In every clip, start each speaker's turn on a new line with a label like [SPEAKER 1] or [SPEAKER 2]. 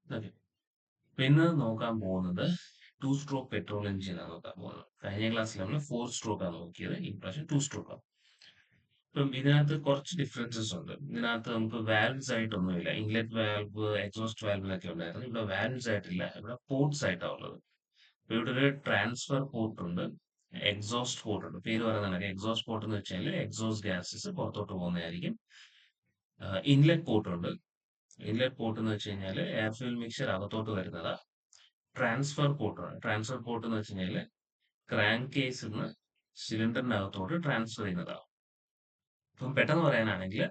[SPEAKER 1] Okay. പിന്നെ നോക്കാൻ പോകുന്നത് ടു സ്ട്രോക്ക് പെട്രോൾ എഞ്ചിനാണ് നോക്കാൻ പോകുന്നത്. കഴിഞ്ഞ ക്ലാസ്സിൽ നമ്മൾ ഫോർ സ്ട്രോക്ക് ആണ് നോക്കിയത്. ഈ പ്രാവശ്യം ടു സ്ട്രോക്ക് ആണ്. ഇപ്പം ഇതിനകത്ത് കുറച്ച് ഡിഫറൻസസ് ഉണ്ട്. ഇതിനകത്ത് നമുക്ക് വാൽവ്സ് ആയിട്ടൊന്നുമില്ല. ഇൻലെറ്റ് വാൽവ്, എക്സോസ്റ്റ് വാൽവിലൊക്കെ ഉണ്ടായിരുന്നു. ഇവിടെ വാൽവ്സ് ആയിട്ടില്ല. ഇവിടെ പോർട്സ് ആയിട്ടാണ് ഉള്ളത്. ഇപ്പൊ ഇവിടെ ഒരു ട്രാൻസ്ഫർ പോർട്ട് ഉണ്ട്, എക്സോസ്റ്റ് പോർട്ട് ഉണ്ട്. പേര് പറയുന്നത് എക്സോസ്റ്റ് പോർട്ട് എന്ന് വെച്ചാൽ എക്സോസ്റ്റ് ഗ്യാസസ് പുറത്തോട്ട് പോകുന്നതായിരിക്കും. ഇൻലെറ്റ് പോർട്ട് ഉണ്ട്. ഇൻലെറ്റ് പോർട്ട് എന്ന് വെച്ച് കഴിഞ്ഞാൽ എയർ ഫ്യൂൽ മിക്സർ അകത്തോട്ട് വരുന്നതാ. ട്രാൻസ്ഫർ പോർട്ട് ആണ്. ട്രാൻസ്ഫർ പോർട്ട് എന്ന് വെച്ച് കഴിഞ്ഞാൽ ക്രാങ്ക് കേസിൽ നിന്ന് സിലിണ്ടറിനകത്തോട്ട് ട്രാൻസ്ഫർ ചെയ്യുന്നതാണ്. ഇപ്പം പെട്ടെന്ന് പറയാനാണെങ്കിൽ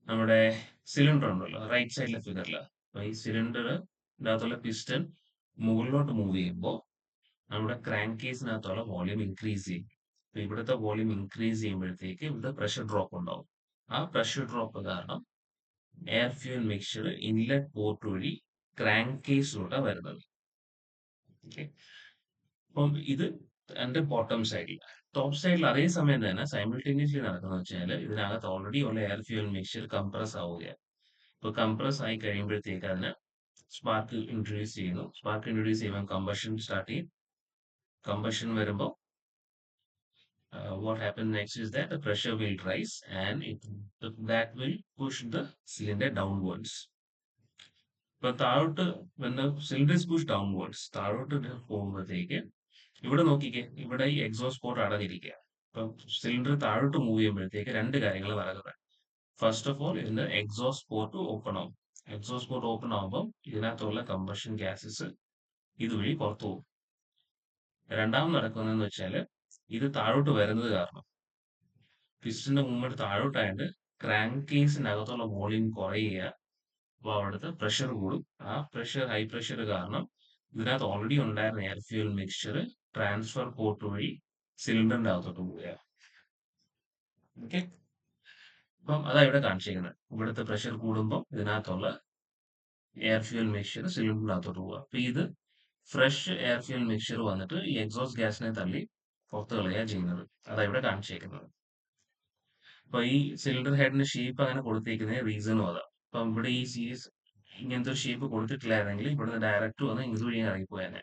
[SPEAKER 1] നമ്മുടെ സിലിണ്ടർ ഉണ്ടല്ലോ റൈറ്റ് സൈഡിലെ ഫിഗറിൽ, അപ്പൊ ഈ സിലിണ്ടറിന്റെ അകത്തുള്ള പിസ്റ്റൺ മുകളിലോട്ട് മൂവ് ചെയ്യുമ്പോൾ നമ്മുടെ ക്രാങ്ക് കേസിനകത്തുള്ള വോളിയം ഇൻക്രീസ് ചെയ്യും. അപ്പൊ ഇവിടുത്തെ വോളിയം ഇൻക്രീസ് ചെയ്യുമ്പോഴത്തേക്ക് ഇവിടെ പ്രഷർ ഡ്രോപ്പ് ഉണ്ടാവും. ആ പ്രഷർ ഡ്രോപ്പ് കാരണം air fuel mixture inlet port വഴി ക്രാങ്ക് കേസിലൂടെ വരുന്നത്. ഓക്കെ. അപ്പം ഇത് എന്റെ ബോട്ടം സൈഡിൽ. ടോപ്പ് സൈഡിൽ അതേ സമയം തന്നെ സൈമിൾട്ടേനിയസ്ലി നടക്കുന്നത് വെച്ചാൽ ഇതിനകത്ത് ഓൾറെഡി ഉള്ള എയർ ഫ്യൂൽ മിക്സ്ചർ കംപ്രസ് ആവുകയാണ്. ഇപ്പൊ കംപ്രസ് ആയി കഴിയുമ്പോഴത്തേക്ക് അതിന് സ്പാർക്ക് ഇൻട്രൊഡ്യൂസ് ചെയ്യുന്നു. സ്പാർക്ക് ഇൻട്രൊഡ്യൂസ് ചെയ്യുമ്പോൾ കമ്പഷൻ സ്റ്റാർട്ട് ചെയ്യും. കമ്പഷൻ വരുമ്പോൾ what happens next is that the pressure will rise and that will push the cylinder downwards. ഇപ്പൊ താഴോട്ട് when the cylinder is pushed downwards, താഴോട്ട് പോകുമ്പോഴത്തേക്ക് ഇവിടെ നോക്കിക്കേ, ഇവിടെ ഈ എക്സോസ്റ്റ് പോർട്ട് അടഞ്ഞിരിക്കുക. ഇപ്പൊ സിലിണ്ടർ താഴോട്ട് മൂവ് ചെയ്യുമ്പോഴത്തേക്ക് രണ്ട് കാര്യങ്ങൾ നടക്കുന്നത്. ഫസ്റ്റ് ഓഫ് ഓൾ ഇതിന്റെ എക്സോസ്റ്റ് പോർട്ട് ഓപ്പൺ ആവും. എക്സോസ്റ്റ് പോർട്ട് ഓപ്പൺ ആവുമ്പോൾ ഇതിനകത്തുള്ള കമ്പഷൻ ഗ്യാസസ് ഇതുവഴി പുറത്തു പോകും. രണ്ടാമത് നടക്കുന്നതെന്ന് വെച്ചാൽ ഇത് താഴോട്ട് വരുന്നത് കാരണം പിസ്റ്റന്റെ മൂവ്മെന്റ് താഴോട്ടായിട്ട് ക്രാങ്ക് കേസിനകത്തുള്ള വോളിയം കുറയുക. അപ്പോൾ അവിടുത്തെ പ്രഷർ കൂടും. ആ പ്രഷർ, ഹൈ പ്രഷർ കാരണം ഇതിനകത്ത് ഓൾറെഡി ഉണ്ടായിരുന്ന air fuel mixture transfer port വഴി സിലിണ്ടറിന്റെ അകത്തോട്ട് പോവുക. ഓക്കെ. അപ്പം അതാ ഇവിടെ കാണിച്ചിരിക്കുന്നത്. ഇവിടുത്തെ പ്രഷർ കൂടുമ്പോൾ ഇതിനകത്തുള്ള എയർ ഫ്യൂൽ മിക്സ്ചർ സിലിണ്ടറിന്റെ അകത്തോട്ട് പോവുക. അപ്പൊ ഇത് ഫ്രഷ് എയർ ഫ്യൂൽ മിക്സ്ചർ വന്നിട്ട് ഈ എക്സോസ്റ്റ് ഗ്യാസിനെ തള്ളി പുറത്ത് കളയുക ചെയ്യുന്നത്. അതാ ഇവിടെ കാണിച്ചേക്കുന്നത്. അപ്പൊ ഈ സിലിണ്ടർ ഹെഡിന്റെ ഷേപ്പ് അങ്ങനെ കൊടുത്തേക്കുന്ന റീസണും അതാ. അപ്പം ഇവിടെ ഈ സീരീസ് ഇങ്ങനത്തെ ഒരു ഷേപ്പ് കൊടുത്തിട്ടില്ലായിരുന്നെങ്കിൽ ഇവിടുന്ന് ഡയറക്റ്റ് വന്ന് ഇതുവഴി ഇറങ്ങിപ്പോയാനെ.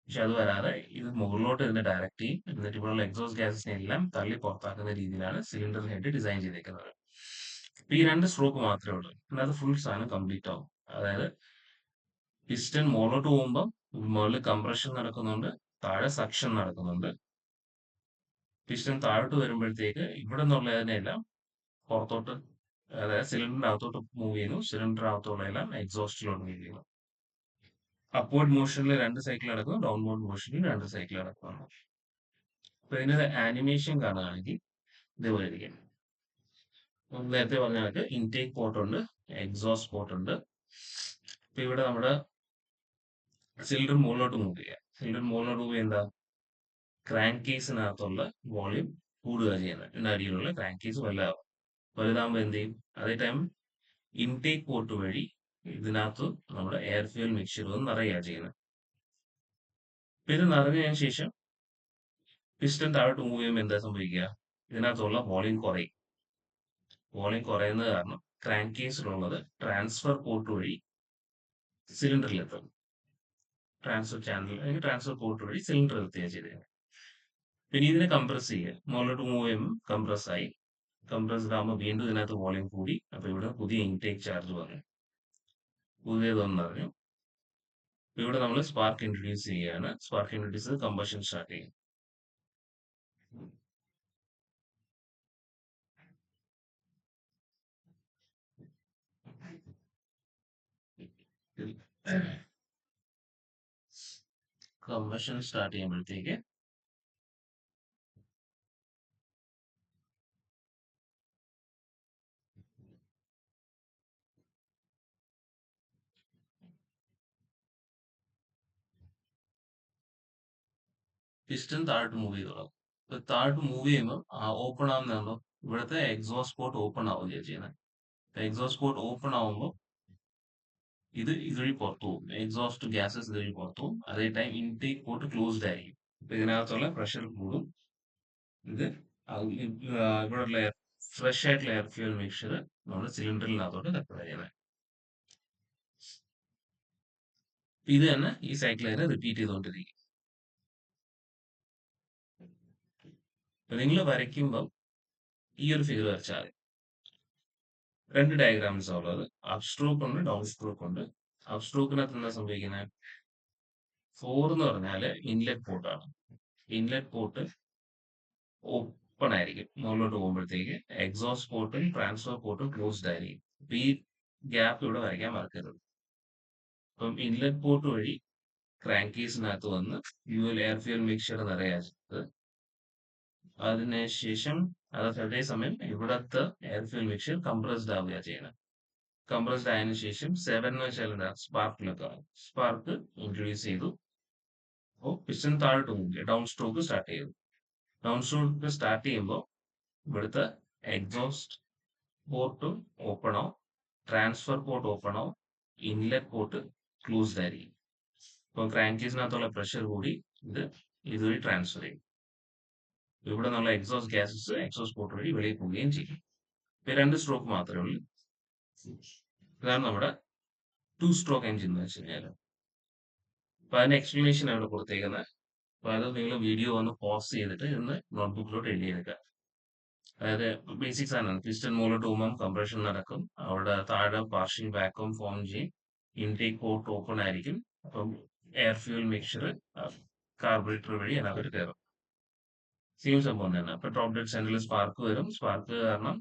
[SPEAKER 1] പക്ഷെ അത് വരാതെ ഇത് മുകളിലോട്ട് ഇതിനെ ഡയറക്റ്റ് ചെയ്യും. എന്നിട്ട് ഇവിടെയുള്ള എക്സോസ്റ്റ് ഗ്യാസസിനെ എല്ലാം തള്ളി പുറത്താക്കുന്ന രീതിയിലാണ് സിലിണ്ടർ ഹെഡ് ഡിസൈൻ ചെയ്തേക്കുന്നത്. അപ്പൊ ഈ രണ്ട് സ്ട്രോക്ക് മാത്രമേ ഉള്ളൂ. അത് ഫുൾ സാധനം കംപ്ലീറ്റ് ആവും. അതായത് പിസ്റ്റൺ മുകളിലോട്ട് പോകുമ്പോൾ മുകളിൽ കംപ്രഷൻ നടക്കുന്നുണ്ട്, താഴെ സക്ഷൻ നടക്കുന്നുണ്ട്. പിസ്റ്റൺ താഴോട്ട് വരുമ്പോഴത്തേക്ക് ഇവിടെ നിന്നുള്ളതിനെല്ലാം പുറത്തോട്ട്, അതായത് സിലിണ്ടറിന്റെ അകത്തോട്ട് മൂവ് ചെയ്യുന്നു. സിലിണ്ടർ അകത്തുള്ളതെല്ലാം എക്സോസ്റ്റിലോട്ട് മൂവ് ചെയ്യുന്നു. അപ്വേർഡ് മോഷനിൽ രണ്ട് സൈക്കിൾ നടക്കുന്നു, ഡൗൺവേർഡ് മോഷനിൽ രണ്ട് സൈക്കിൾ നടക്കുന്നു. അപ്പൊ ഇതിന്റെ ആനിമേഷൻ കാണുകയാണെങ്കിൽ ഇതേപോലെ ഇരിക്കും. നേരത്തെ പറഞ്ഞ കണക്ക് ഇൻടേക്ക് പോർട്ട് ഉണ്ട്, എക്സോസ്റ്റ് പോർട്ട് ഉണ്ട്. ഇപ്പൊ ഇവിടെ നമ്മുടെ സിലിണ്ടർ മുകളിലോട്ട് മൂവ് ചെയ്യുക. സിലിണ്ടർ മുകളിലോട്ട് മൂവ് എന്താ, ക്രാങ്ക് കേസിനകത്തുള്ള വോളിയം കൂടുക ചെയ്യുന്നത്. ഇതിന്റെ അടിയിലുള്ള ക്രാങ്ക് കേസ് വലുതാകുമ്പോൾ എന്ത് ചെയ്യും, അതേ ടൈം ഇൻടേക്ക് പോർട്ട് വഴി ഇതിനകത്ത് നമ്മുടെ എയർ ഫ്യൂൽ മിക്സ്ചർ നിറയുക ചെയ്യുന്നത്. ഇത് നിറഞ്ഞതിന് ശേഷം പിസ്റ്റൺ താഴോട്ട് മൂവ് ചെയ്യുമ്പോൾ എന്താ സംഭവിക്കുക, ഇതിനകത്തുള്ള വോളിയം കുറയും. വോളിയം കുറയുന്നത് കാരണം ക്രാങ്ക് കേസിലുള്ളത് ട്രാൻസ്ഫർ പോർട്ട് വഴി സിലിണ്ടറിലെത്തും. ട്രാൻസ്ഫർ ചാനൽ അല്ലെങ്കിൽ ട്രാൻസ്ഫർ പോർട്ട് വഴി സിലിണ്ടർ എത്തുകയാണ് ചെയ്തത്. പിന്നെ ഇതിനെ കംപ്രസ് ചെയ്യുക. മുകളിലോട്ട് മൂവ് ചെയ്യുമ്പോൾ കംപ്രസ് ആയി. കംപ്രസ്ഡ് ആകുമ്പോൾ വീണ്ടും ഇതിനകത്ത് വോളിയം കൂടി. അപ്പൊ ഇവിടെ പുതിയ ഇൻടേക്ക് ചാർജ് വന്നു, പുതിയതൊന്നും അറിഞ്ഞു. ഇവിടെ നമ്മൾ സ്പാർക്ക് ഇൻട്രൊഡ്യൂസ് ചെയ്യുകയാണ്. സ്പാർക്ക് ഇൻട്രൊഡ്യൂസ് ചെയ്ത് കമ്പഷൻ സ്റ്റാർട്ട് ചെയ്യും. കമ്പഷൻ സ്റ്റാർട്ട് ചെയ്യുമ്പോഴത്തേക്ക് പിസ്റ്റൺ താഴോട്ട് മൂവ് ചെയ്ത് തുടങ്ങും. ഇപ്പൊ താഴോട്ട് മൂവ് ചെയ്യുമ്പോൾ ഓപ്പൺ ആവുന്നുണ്ടോ, ഇവിടുത്തെ എക്സോസ്റ്റ് പോർട്ട് ഓപ്പൺ ആവുകയാണ് ചെയ്യുന്നത്. എക്സോസ്റ്റ് പോർട്ട് ഓപ്പൺ ആവുമ്പോൾ ഇത് ഇതുവഴി പുറത്തു പോകും. എക്സോസ്റ്റ് ഗ്യാസസ് ഇതുവഴി പുറത്തു പോകും. അതേ ടൈം ഇൻടേക്ക് പോർട്ട് ക്ലോസ്ഡ് ആയിരിക്കും. അപ്പൊ ഇതിനകത്തുള്ള പ്രഷർ കൂടും. ഇത് ഇവിടെയുള്ള ഫ്രഷ് ആയിട്ടുള്ള എയർ ഫ്യൂൽ മിക്സ്ചർ നമ്മൾ സിലിണ്ടറിനകത്തോട്ട് തട്ടുക ചെയ്യുന്നത്. ഇത് തന്നെ ഈ സൈക്കിൾ തന്നെ റിപ്പീറ്റ് ചെയ്തുകൊണ്ടിരിക്കും. നിങ്ങൾ വരയ്ക്കുമ്പം ഈ ഒരു ഫിഗർ വരച്ചാൽ മതി. രണ്ട് ഡയഗ്രാംസ് ഉള്ളത്, അപ് സ്ട്രോക്ക് ഉണ്ട്, ഡൗൺ സ്ട്രോക്ക് ഉണ്ട്. അപ് സ്ട്രോക്കിനകത്ത് എന്താ സംഭവിക്കുന്നത്? 4 എന്ന് പറഞ്ഞാല് ഇൻലെറ്റ് പോർട്ടാണ്. ഇൻലെറ്റ് പോർട്ട് ഓപ്പൺ ആയിരിക്കും മുകളിലോട്ട് പോകുമ്പോഴത്തേക്ക്. എക്സോസ്റ്റ് പോർട്ടും ട്രാൻസ്ഫർ പോർട്ടും ക്ലോസ്ഡ് ആയിരിക്കും. അപ്പൊ ഈ ഗ്യാപ്പ് ഇവിടെ വരയ്ക്കാൻ മറക്കരുത്. അപ്പം ഇൻലെറ്റ് പോർട്ട് വഴി ക്രാങ്ക് കേസിനകത്ത് വന്ന് ഫ്യൂൽ എയർ ഫ്യൂൽ മിക്സ്ചർ നിറയാച്ചത്. അതിനുശേഷം അതേസമയം ഇവിടത്തെ എയർ ഫ്യൂൽ മിക്സ്ചർ കംപ്രസ്ഡ് ആവുക ചെയ്യണം. കംപ്രസ്ഡ് ആയതിനു ശേഷം 7 എന്ന് വെച്ചാൽ എന്താ? സ്പാർക്കിലൊക്കെ സ്പാർക്ക് ഇൻട്രൊഡ്യൂസ് ചെയ്തു. അപ്പോൾ പിസ്റ്റൺ താഴോട്ട് പോകില്ല, ഡൗൺ സ്ട്രോക്ക് സ്റ്റാർട്ട് ചെയ്തു. ഡൗൺ സ്ട്രോക്ക് സ്റ്റാർട്ട് ചെയ്യുമ്പോൾ ഇവിടുത്തെ എക്സോസ്റ്റ് പോർട്ടും ഓപ്പൺ ആവും, ട്രാൻസ്ഫർ പോർട്ട് ഓപ്പൺ ആവും, ഇൻലെറ്റ് പോർട്ട് ക്ലോസ്ഡ് ആയിരിക്കും. ഇപ്പോൾ ക്രാങ്ക് കേസിനകത്തുള്ള പ്രഷർ കൂടി ഇത് ഇതുവഴി ട്രാൻസ്ഫർ ചെയ്യും. ഇവിടെ നിന്നുള്ള എക്സോസ്റ്റ് ഗ്യാസസ് എക്സോസ്റ്റ് പോർട്ട് വഴി വെളിയിൽ പോവുകയും ചെയ്യും. ഇപ്പൊ രണ്ട് സ്ട്രോക്ക് മാത്രമേ ഉള്ളൂ. ഇതാണ് നമ്മുടെ ടു സ്ട്രോക്ക് എഞ്ചിൻ എന്ന് വെച്ച് കഴിഞ്ഞാൽ. അപ്പൊ അതിന്റെ എക്സ്പ്ലനേഷൻ ആണ് കൊടുത്തേക്കുന്നത്. അപ്പൊ അത് നിങ്ങൾ വീഡിയോ ഒന്ന് പോസ് ചെയ്തിട്ട് ഇന്ന് നോട്ട്ബുക്കിലോട്ട് എഴുതിയെടുക്കുക. അതായത് ബേസിക്സ് ആണ്. പിസ്റ്റൺ മുകളിലോട്ട് പോകുമ്പോൾ കംപ്രഷൻ നടക്കും, അവിടെ താഴെ പാർഷ്യൽ വാക്വം ഫോം ചെയ്യും, ഇൻടേക്ക് പോർട്ട് ഓപ്പൺ ആയിരിക്കും. അപ്പം എയർ ഫ്യൂൽ മിക്സ്ചർ കാർബറേറ്റർ വഴി അതിനകത്ത് കയറും. സെയിം സംഭവം തന്നെ. അപ്പൊ ടോപ്പ് ഡെഡ് സെന്ററിൽ സ്പാർക്ക് വരും. സ്പാർക്ക് കാരണം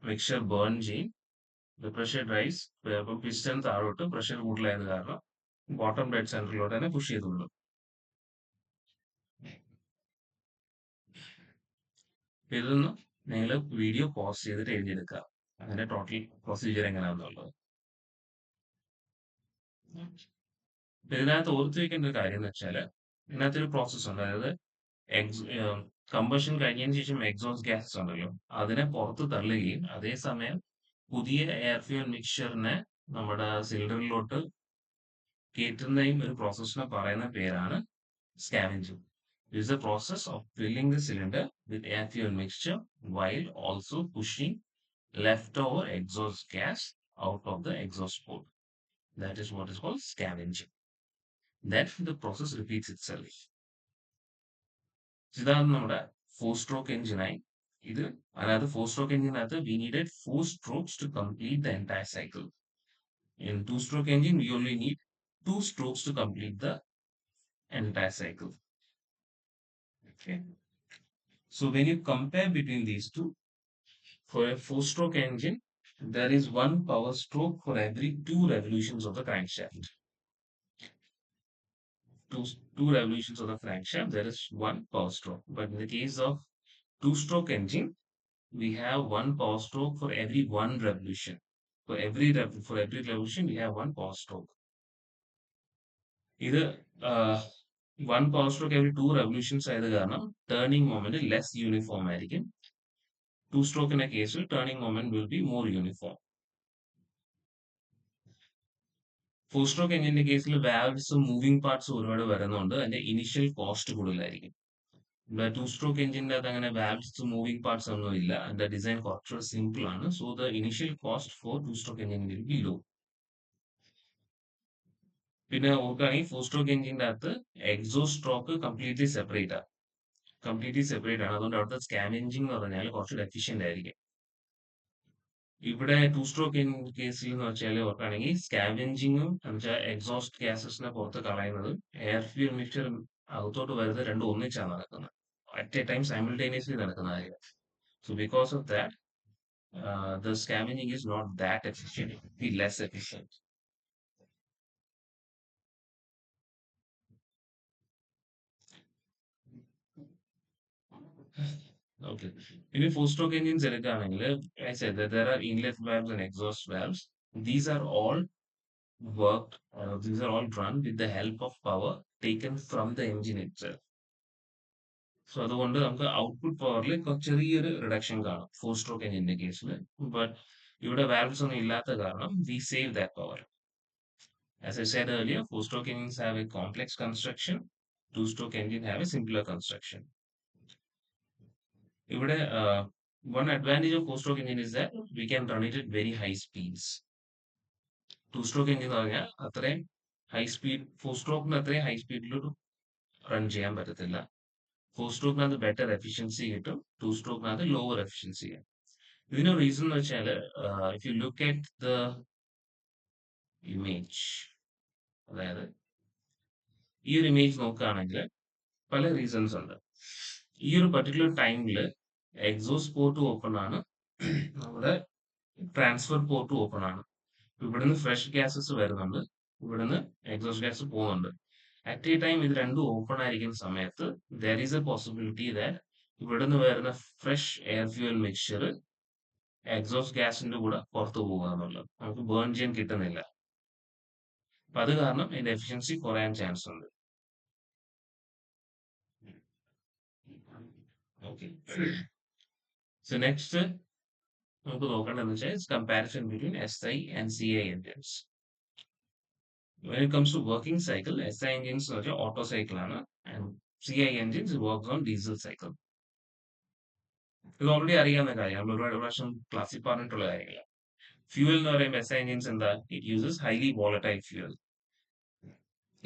[SPEAKER 1] മിക്സ്ചർ ബേൺ ചെയ്യും. Pressure rise. അപ്പം പിസ്റ്റൺ താഴോട്ട് പ്രഷർ കൂടുതലായത് കാരണം ബോട്ടം ഡെഡ് സെന്ററിലോട്ട് തന്നെ പുഷ് ചെയ്തുള്ളൂ. ഇതൊന്ന് നിങ്ങൾ വീഡിയോ പോസ് ചെയ്തിട്ട് എഴുതിയെടുക്കുക, അതിന്റെ ടോട്ടൽ പ്രൊസീജിയർ എങ്ങനെയാണെന്നുള്ളത്. ഇതിനകത്ത് ഓർത്ത് വെക്കേണ്ട ഒരു കാര്യം എന്ന് വെച്ചാൽ ഇതിനകത്തൊരു പ്രോസസ് ഉണ്ട്. അതായത് കമ്പഷൻ കഴിഞ്ഞതിന് ശേഷം എക്സോസ്റ്റ് ഗ്യാസസ് ഉണ്ടല്ലോ, അതിനെ പുറത്ത് തള്ളുകയും അതേസമയം പുതിയ എയർ ഫ്യൂൽ മിക്സ്ചറിനെ നമ്മുടെ സിലിണ്ടറിലോട്ട് കയറ്റുന്നതും ഒരു പ്രോസസ്സിനെ പറയുന്ന പേരാണ് scavenging. This is the process of filling the cylinder with air fuel mixture while also pushing leftover exhaust gas out of the exhaust port. That is what is called scavenging. Then the process repeats itself. ഇതാണ് നമ്മുടെ four stroke എഞ്ചിനായി. ഇത് അതായത് four stroke എഞ്ചിനകത്ത് we needed 4 strokes to complete the entire cycle. In two stroke engine we only need 2 strokes to complete the entire cycle. Okay. So when you compare between these two, for a four-stroke engine, there is one power stroke for every 2 revolutions of the crankshaft. Two, two revolutions of the crankshaft, there is one power stroke. But in the case of two-stroke engine, we have one power stroke for every 1 revolution. For every revolution, we have one power stroke. Either one power stroke every 2 revolutions ആയത് കാരണം turning moment less uniform ആയിരിക്കും. Two-stroke in a case, turning moment will be more uniform. Four stroke എഞ്ചിന്റെ കേസിൽ വാൽവ്സും moving പാർട്സും ഒരുപാട് വരുന്നുണ്ട്, അതിന്റെ ഇനിഷ്യൽ കോസ്റ്റ് കൂടുതലായിരിക്കും. ടു സ്ട്രോക്ക് എഞ്ചിന്റെ അത് അങ്ങനെ വാൽവ്സ് മൂവിംഗ് പാർട്സ് ഒന്നും ഇല്ല, അതിന്റെ ഡിസൈൻ കുറച്ചുകൂടെ സിമ്പിൾ ആണ്. So the initial cost for two stroke engine will be low. പിന്നെ ഓർക്കുകയാണെങ്കിൽ ഫോർ സ്ട്രോക്ക് എഞ്ചിന്റെ അകത്ത് എക്സോസ്റ്റ് സ്ട്രോക്ക് കംപ്ലീറ്റ്ലി സെപ്പറേറ്റ് ആണ്. അതുകൊണ്ട് അവിടുത്തെ സ്കാവെഞ്ചിങ് എന്ന് പറഞ്ഞാൽ കുറച്ചുകൂടെ എഫിഷ്യന്റ് ആയിരിക്കും. ഇവിടെ ടു സ്ട്രോക്ക് കേസിൽ എന്ന് വെച്ചാൽ ഓർക്കുകയാണെങ്കിൽ സ്കാവെഞ്ചിങ്ങും എന്നുവെച്ചാൽ എക്സോസ്റ്റ് ഗ്യാസസിനെ പുറത്ത് കളയുന്നതും എയർ ഫ്യൂൽ മിക്സ്ചർ അകത്തോട്ട് വരുന്നത് രണ്ടും ഒന്നിച്ചാണ് നടക്കുന്നത്. അറ്റ് എ ടൈം സൈമിൾട്ടേനിയസ്ലി നടക്കുന്ന കാര്യം. So because of that the scavenging is not that efficient, it will be less efficient. Okay. In a four-stroke engines, I said that there are inlet valves and exhaust valves. These are all these are all run with the help of power taken from the engine itself. So അതുകൊണ്ട് നമുക്ക് output പവറിൽ ചെറിയൊരു reduction കാണും four stroke എഞ്ചിന്റെ കേസിൽ. But ഇവിടെ valves ഒന്നും ഇല്ലാത്ത കാരണം V save that power. As I said earlier, four-stroke engines have a complex construction. Two-stroke engine have a simpler construction. ഇവിടെ one advantage of four-stroke engine is that we can run it at very high speeds. Two-stroke engine എന്ന് പറഞ്ഞാൽ അത്രയും high speed four സ്ട്രോക്കിന് അത്രയും high സ്പീഡിൽ run ചെയ്യാൻ പറ്റത്തില്ല. Four സ്ട്രോക്കിനകത്ത് better efficiency കിട്ടും. To സ്ട്രോക്കിനകത്ത് lower efficiency കിട്ടും. ഇതിന് റീസൺ എന്ന് വെച്ചാൽ if you look at the image, അതായത് ഈ ഒരു ഇമേജ് നോക്കുകയാണെങ്കിൽ പല റീസൺസ് ഉണ്ട്. ഈ ഒരു പർട്ടിക്കുലർ ടൈമിൽ എക്സോസ്റ്റ് പോർട്ട് ഓപ്പൺ ആണ്, നമ്മുടെ ട്രാൻസ്ഫർ പോർട്ട് ഓപ്പൺ ആണ്. ഇവിടുന്ന് ഫ്രഷ് ഗ്യാസസ് വരുന്നുണ്ട്, ഇവിടുന്ന് എക്സോസ്റ്റ് ഗ്യാസ് പോകുന്നുണ്ട്. അറ്റ് എ ടൈം ഇത് രണ്ടും ഓപ്പൺ ആയിരിക്കുന്ന സമയത്ത് there is A possibility that ഇവിടുന്ന് വരുന്ന fresh air fuel mixture exhaust ഗ്യാസിന്റെ കൂടെ പുറത്തു പോകുക എന്നുള്ളത് നമുക്ക് ബേൺ ചെയ്യാൻ കിട്ടുന്നില്ല. അപ്പൊ അത് കാരണം ഇതിന്റെ എഫിഷ്യൻസി കുറയാൻ ചാൻസ് ഉണ്ട്. ഓക്കെ, സോ നെക്സ്റ്റ് നമുക്ക് നോക്കേണ്ടതെന്ന് വെച്ചാൽ comparison between SI and CI engines. When it comes to working cycle, SI engines എന്ന് വെച്ചാൽ ഓട്ടോ സൈക്കിൾ ആണ്, and CI engines works on diesel cycle. ഇത് ഓൾറെഡി അറിയാവുന്ന കാര്യമാണ്, ഒരുപാട് പ്രാവശ്യം ക്ലാസ്സിൽ പറഞ്ഞിട്ടുള്ള കാര്യങ്ങളാണ്. ഫ്യൂവൽ എന്ന് പറയുമ്പോൾ SI engines എന്താ, it uses highly volatile fuel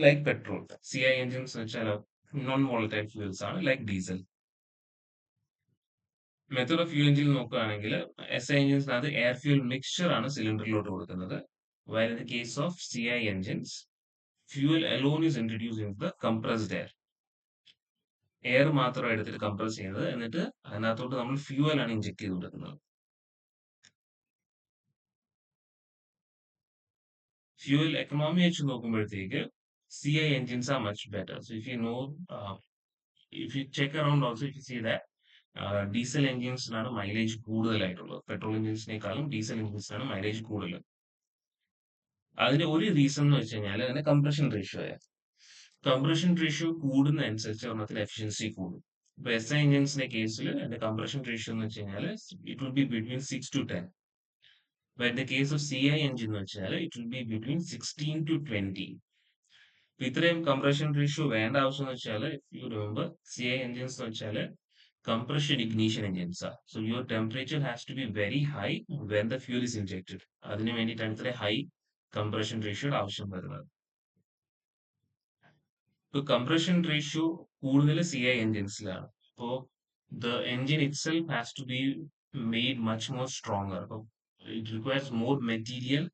[SPEAKER 1] like petrol. CI engines എന്ന് വെച്ചാൽ നോൺ വോളറ്റൈൽ ഫ്യൂവൽസ് ആണ് like diesel. Method of fuel engine നോക്കുകയാണെങ്കിൽ SI എഞ്ചിൻസിനകത്ത് എയർ ഫ്യൂൽ മിക്സ്ചർ ആണ് സിലിണ്ടറിലോട്ട് കൊടുക്കുന്നത്. While in the case of CI engines, fuel alone is introduced into the compressed air. Air മാത്രം എടുത്തിട്ട് compress ചെയ്യുന്നത്, എന്നിട്ട് അതിനകത്തോട്ട് നമ്മൾ ഫ്യൂവൽ ആണ് ഇഞ്ചെക്ട് ചെയ്ത് കൊടുക്കുന്നത്. ഫ്യൂവൽ എക്കണോമി വെച്ച് നോക്കുമ്പോഴത്തേക്ക് CI engines are much better. So if you know, if you check around also, if you see that diesel എഞ്ചിൻസിനാണ് മൈലേജ് കൂടുതലായിട്ടുള്ളത്. പെട്രോൾ എഞ്ചിൻസിനേക്കാളും ഡീസൽ എഞ്ചിൻസിനാണ് മൈലേജ് കൂടുതൽ. അതിന്റെ ഒരു റീസൺ എന്ന് വെച്ച് കഴിഞ്ഞാൽ അതിന്റെ കംപ്രഷൻ റേഷ്യോ. കംപ്രഷൻ റേഷ്യോ കൂടുന്നതനുസരിച്ച് ഒരെണ്ണത്തിന് എഫിഷ്യൻസി കൂടും. ഇപ്പൊ SI എഞ്ചിൻസിന്റെ കേസിൽ അതിന്റെ കംപ്രഷൻ റേഷ്യോ എന്ന് വെച്ച് കഴിഞ്ഞാൽ it will be between 6 to 10. But in the case of CI engine എന്ന് വെച്ചാൽ it will be between 16 to 20. ഇത്രയും കംപ്രഷൻ റേഷ്യോ വേണ്ട ആവശ്യം എന്ന് വെച്ചാൽ യു റിമെമ്പർ CI engines എന്ന് വെച്ചാൽ compression ignition engines are. So your temperature has to be very high when the fuel is injected. അതിന് വേണ്ടിയിട്ടാണ് ഇത്ര ഹൈ കംപ്രഷൻ റേഷ്യോയുടെ ആവശ്യം വരുന്നത്. ഇപ്പൊ കംപ്രഷൻ റേഷ്യോ കൂടുതൽ CI എഞ്ചിൻസിലാണ്. അപ്പോൾ the engine itself has to be made much more stronger. It requires more material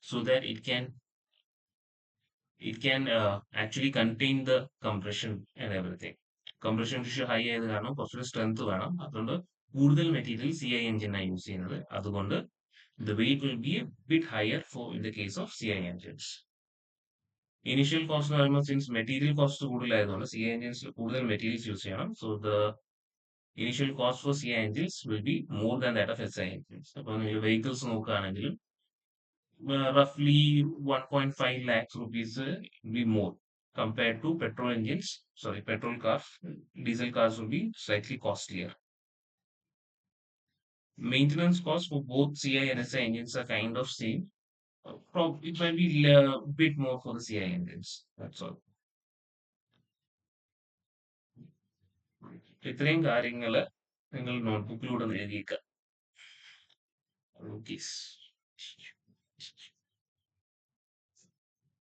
[SPEAKER 1] so that it can actually contain the compression and everything. Compression ratio high ആയത് കാരണം കുറച്ചുകൂടി strength വേണം. അതുകൊണ്ട് കൂടുതൽ material CI എഞ്ചിനാണ് use ചെയ്യുന്നത്. അതുകൊണ്ട് the weight will be a bit higher for in the case of CI engines. Initial cost എന്ന് പറയുമ്പോൾ സിൻസ് മെറ്റീരിയൽ കോസ്റ്റ് കൂടുതലായതുകൊണ്ട് CI engines കൂടുതൽ മെറ്റീരിയൽസ് യൂസ് ചെയ്യണം. So the initial cost four CI engines will be more than that of SI engines. അപ്പോൾ നിങ്ങൾ vehicles നോക്കുകയാണെങ്കിലും roughly 1.5 lakhs rupees will be more compared to petrol engines. Sorry, petrol cars. Diesel cars will be slightly costlier. Maintenance costs for both CI and SI engines are kind of same. It might be a bit more for the CI engines. That's all. ഇത്രയും കാര്യങ്ങൾ നിങ്ങൾ നോട്ട്ബുക്കിലൂടെ എഴുതിയേക്കുക. Okay.